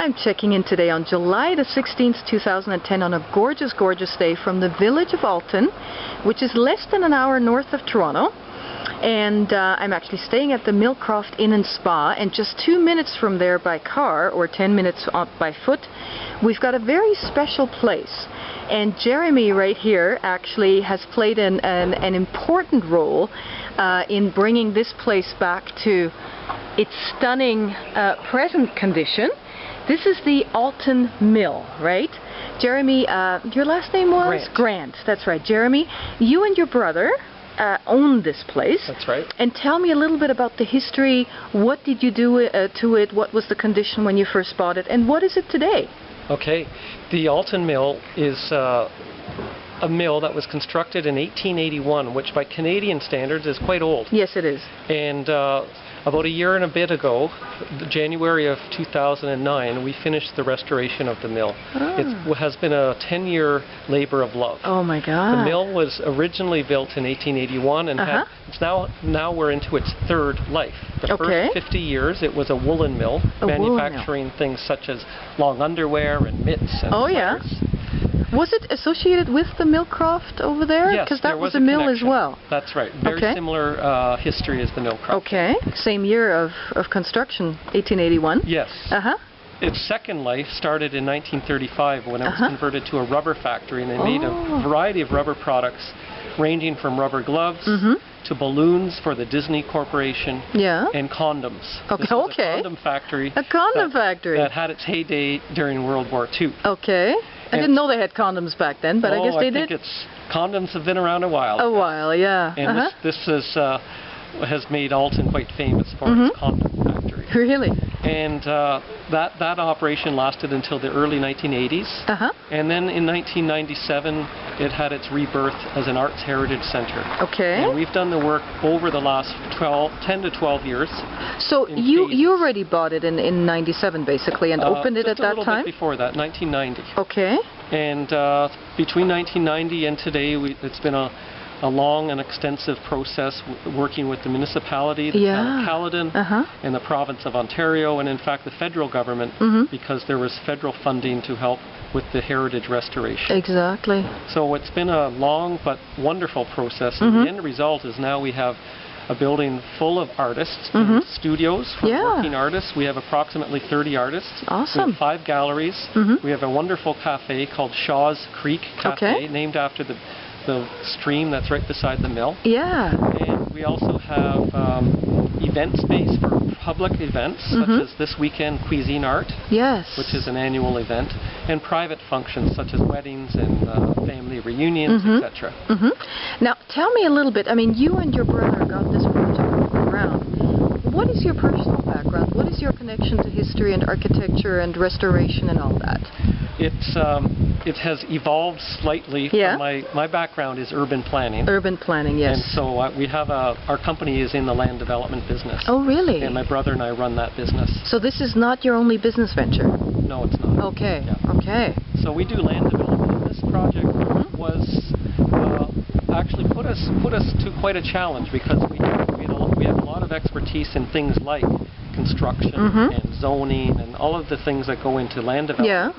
I'm checking in today on July the 16th, 2010 on a gorgeous, gorgeous day from the village of Alton, which is less than an hour north of Toronto. And I'm actually staying at the Millcroft Inn and Spa, and just 2 minutes from there by car, or 10 minutes by foot, we've got a very special place. And Jeremy right here actually has played an important role in bringing this place back to its stunning present condition. This is the Alton Mill, right? Jeremy, your last name was? Grant, that's right. Jeremy, you and your brother own this place. That's right. And tell me a little bit about the history. What did you do to it? What was the condition when you first bought it? And what is it today? Okay. The Alton Mill is a mill that was constructed in 1881, which by Canadian standards is quite old. Yes, it is. And about a year and a bit ago, January of 2009, we finished the restoration of the mill. It has been a 10-year labor of love. Oh my God. The mill was originally built in 1881 and it's now we're into its third life. The first 50 years it was a woolen mill, manufacturing things such as long underwear and mitts and sweaters. Was it associated with the Millcroft over there? Yes, because that was a mill as well. That's right. Very similar history as the Millcroft. Okay. Same year of construction, 1881. Yes. Its second life started in 1935 when it was converted to a rubber factory, and they made a variety of rubber products ranging from rubber gloves to balloons for the Disney Corporation and condoms. This was a condom factory. A condom factory. That had its heyday during World War II. Okay. I didn't know they had condoms back then, but I guess they did. Condoms have been around a while. A while, yeah. And this has made Alton quite famous for its condom factory. Really? And that operation lasted until the early 1980s. And then in 1997, it had its rebirth as an Arts Heritage Center. Okay. And we've done the work over the last 10 to 12 years. So you already bought it in 97 basically and opened it at that time? Just a little bit before that, 1990. Okay. And between 1990 and today, it's been a long and extensive process working with the municipality, the town of Caledon, and the province of Ontario, and in fact the federal government, because there was federal funding to help with the heritage restoration. Exactly. So it's been a long but wonderful process, and the end result is now we have a building full of artists, studios for working artists. We have approximately 30 artists. Awesome. We have 5 galleries. We have a wonderful cafe called Shaw's Creek Cafe, named after the stream that's right beside the mill. Yeah. And we also have event space for public events, such as this weekend Cuisine Art, which is an annual event, and private functions such as weddings and family reunions, etc. Now, tell me a little bit. I mean, you and your brother got this project off the ground. What is your personal background? What is your connection to history and architecture and restoration and all that? It has evolved slightly. My background is urban planning. Urban planning, yes. And so we have our company is in the land development business. Oh, really? And my brother and I run that business. So this is not your only business venture? No, it's not. Okay. Okay. So we do land development. This project was actually put us to quite a challenge because we have a lot of expertise in things like construction and zoning and all of the things that go into land development.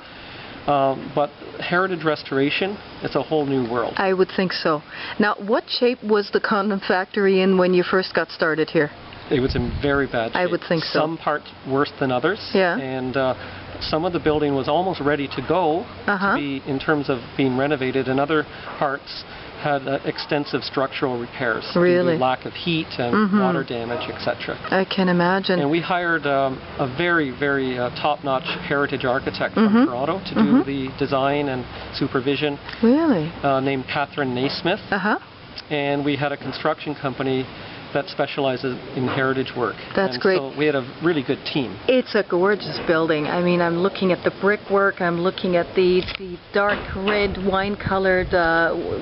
But heritage restoration, it's a whole new world. I would think so. Now, what shape was the condom factory in when you first got started here? It was in very bad shape. I would think so. Some parts worse than others. Yeah. And some of the building was almost ready to go to be in terms of being renovated, and other parts had extensive structural repairs. Really? Due to lack of heat and water damage, etc. I can imagine. And we hired a very, very top-notch heritage architect from Toronto to do the design and supervision. Really? Named Catherine Naismith. And we had a construction company that specializes in heritage work. That's great. So we had a really good team. It's a gorgeous building. I mean, I'm looking at the brickwork, I'm looking at the dark red wine-colored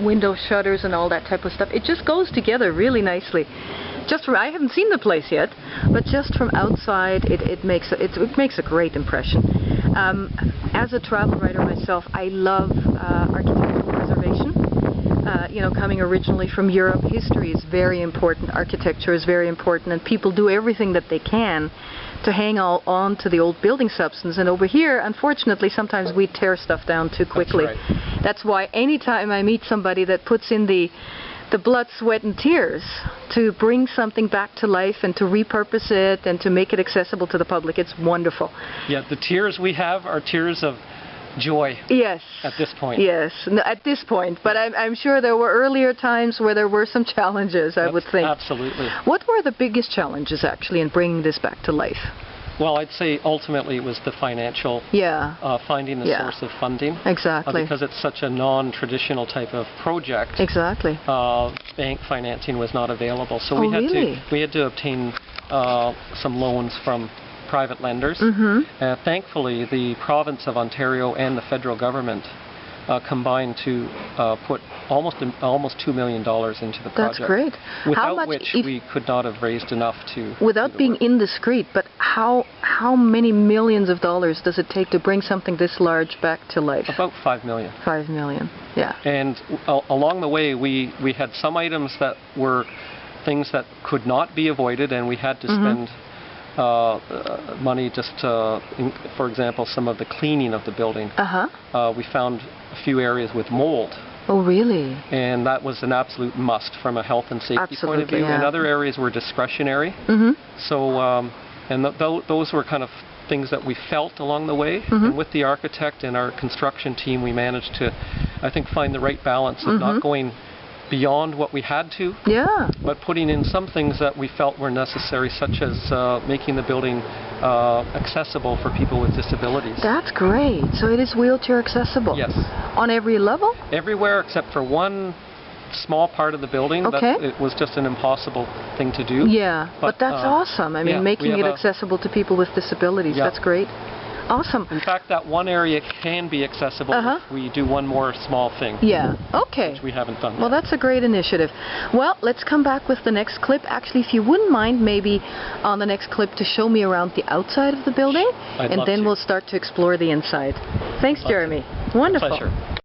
window shutters and all that type of stuff. It just goes together really nicely. I haven't seen the place yet, but just from outside, it makes a great impression. As a travel writer myself, I love architectural preservation. Coming originally from Europe, history is very important, architecture is very important, and people do everything that they can to hang all on to the old building substance. And over here, unfortunately, sometimes we tear stuff down too quickly. That's right. That's why anytime I meet somebody that puts in the blood, sweat, and tears to bring something back to life and to repurpose it and to make it accessible to the public, it's wonderful. Yeah, the tears we have are tears of joy. Yes. At this point. Yes, at this point. But I'm sure there were earlier times where there were some challenges, I would think. Absolutely. What were the biggest challenges, actually, in bringing this back to life? Well, I'd say ultimately it was the financial, finding the source of funding. Exactly. Because it's such a non-traditional type of project. Exactly. Bank financing was not available. So we had to obtain some loans from private lenders. Thankfully, the province of Ontario and the federal government combined to put almost $2 million into the project. That's great. Without which we could not have raised enough to... Without being indiscreet, but how many millions of dollars does it take to bring something this large back to life? About $5 million. $5 million, yeah. And along the way, we had some items that were things that could not be avoided, and we had to spend money just for example, some of the cleaning of the building. We found a few areas with mold. Oh, really? And that was an absolute must from a health and safety point of view. Yeah. And other areas were discretionary. So, those were kind of things that we felt along the way. And with the architect and our construction team, we managed to, I think, find the right balance of not going beyond what we had to, but putting in some things that we felt were necessary, such as making the building accessible for people with disabilities. That's great. So it is wheelchair accessible? Yes. On every level? Everywhere except for one small part of the building. Okay. It was just an impossible thing to do. Yeah, but that's awesome. I mean, making it accessible to people with disabilities, that's great. Awesome. In fact, that one area can be accessible if we do one more small thing. Yeah, okay. Which we haven't done Well, yet. that's a great initiative. Well, let's come back with the next clip. Actually, if you wouldn't mind, maybe on the next clip to show me around the outside of the building, and then we'll start to explore the inside. Thanks, Jeremy. Wonderful. Pleasure.